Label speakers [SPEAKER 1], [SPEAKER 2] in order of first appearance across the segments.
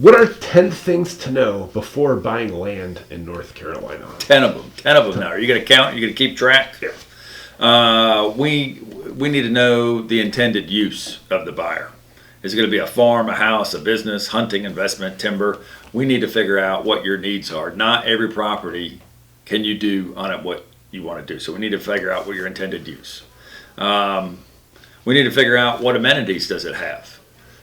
[SPEAKER 1] What are 10 things to know before buying land in North Carolina?
[SPEAKER 2] 10 of them. 10 of them now. Are you going to count? You're going to keep track?
[SPEAKER 1] Yeah.
[SPEAKER 2] We need to know the intended use of the buyer. Is it going to be a farm, a house, a business, hunting, investment, timber? We need to figure out what your needs are. Not every property can you do on it what you want to do. So we need to figure out what your intended use. We need to figure out what amenities does it have.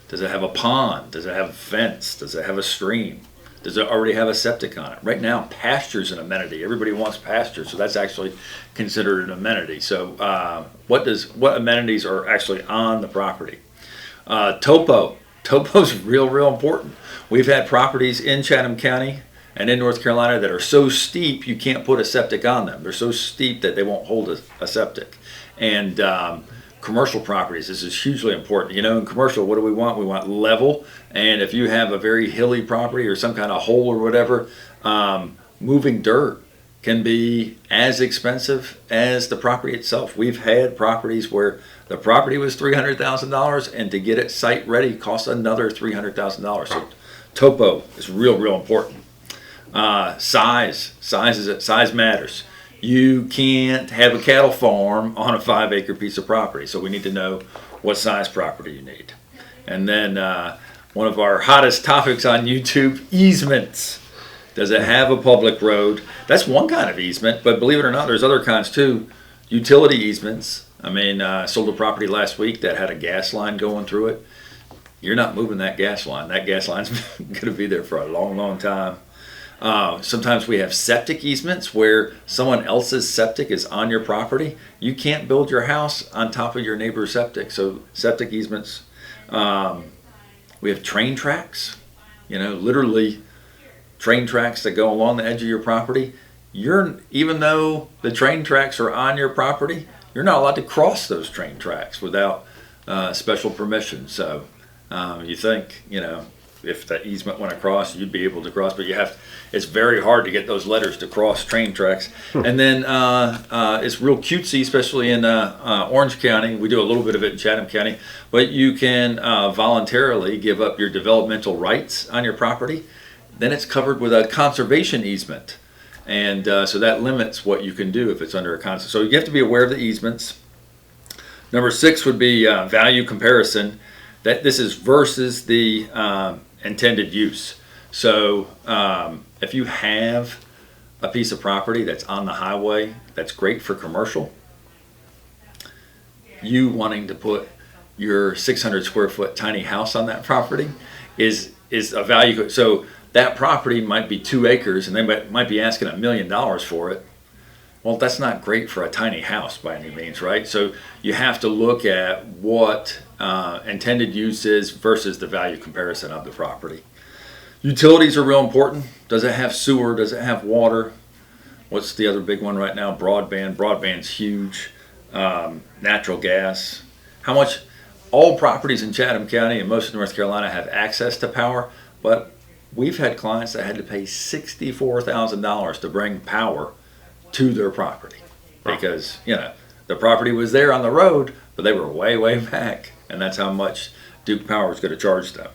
[SPEAKER 2] Does it have a pond? Does it have a fence? Does it have a stream? Does it already have a septic on it? Right now, pasture is an amenity. Everybody wants pasture, so that's actually considered an amenity. So what amenities are actually on the property? Topo's real important. We've had properties in Chatham County and in North Carolina that are so steep you can't put a septic on them. They're so steep that they won't hold a septic. And commercial properties, this is hugely important. You know, in commercial, what do we want? We want level. And if you have a very hilly property or some kind of hole or whatever, moving dirt can be as expensive as the property itself. We've had properties where the property was $300,000 and to get it site ready costs another $300,000. So topo is real important. Size matters. You can't have a cattle farm on a 5-acre piece of property, so we need to know what size property you need. And then one of our hottest topics on YouTube, easements. Does it have a public road? That's one kind of easement, but believe it or not, there's other kinds too. Utility easements. I mean, I sold a property last week that had a gas line going through it. You're not moving that gas line. That gas line's going to be there for a long time. Sometimes we have septic easements where someone else's septic is on your property. You can't build your house on top of your neighbor's septic. So septic easements. We have train tracks, literally train tracks that go along the edge of your property. Even though the train tracks are on your property, you're not allowed to cross those train tracks without special permission. So you think, if that easement went across, you'd be able to cross, but it's very hard to get those letters to cross train tracks. And then it's real cutesy, especially in Orange County. We do a little bit of it in Chatham County, but you can voluntarily give up your developmental rights on your property. Then it's covered with a conservation easement. And so that limits what you can do if it's under a conservation. So you have to be aware of the easements. Number 6 would be value comparison. That this is versus the intended use. So if you have a piece of property that's on the highway that's great for commercial, you wanting to put your 600 square foot tiny house on that property is a value. So that property might be 2 acres and they might be asking $1 million for it. Well, that's not great for a tiny house by any means, right? So you have to look at what intended use is versus the value comparison of the property. Utilities are real important. Does it have sewer? Does it have water? What's the other big one right now? Broadband. Broadband's huge. Natural gas. How much? All properties in Chatham County and most of North Carolina have access to power, but we've had clients that had to pay $64,000 to bring power to their property because the property was there on the road, but they were way back, and that's how much Duke Power is going to charge them.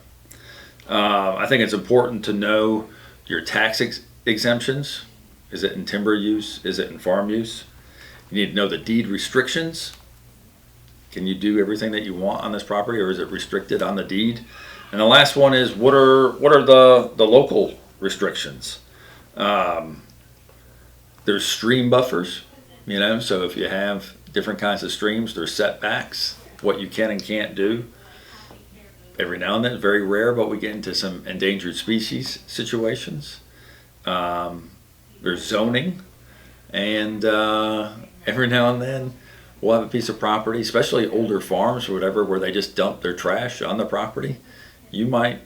[SPEAKER 2] I think it's important to know your tax exemptions. Is it in timber use? Is it in farm use? You need to know the deed restrictions. Can you do everything that you want on this property, or is it restricted on the deed? And the last one is what are the local restrictions? There's stream buffers, so if you have different kinds of streams, there's setbacks, what you can and can't do. Every now and then, it's very rare, but we get into some endangered species situations. There's zoning, and every now and then we'll have a piece of property, especially older farms or whatever, where they just dump their trash on the property. You might,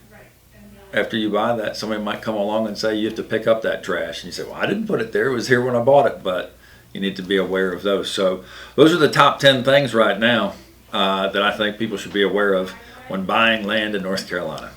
[SPEAKER 2] after you buy that, somebody might come along and say you have to pick up that trash. And you say, well, I didn't put it there. It was here when I bought it. But you need to be aware of those. So those are the top 10 things right now that I think people should be aware of when buying land in North Carolina.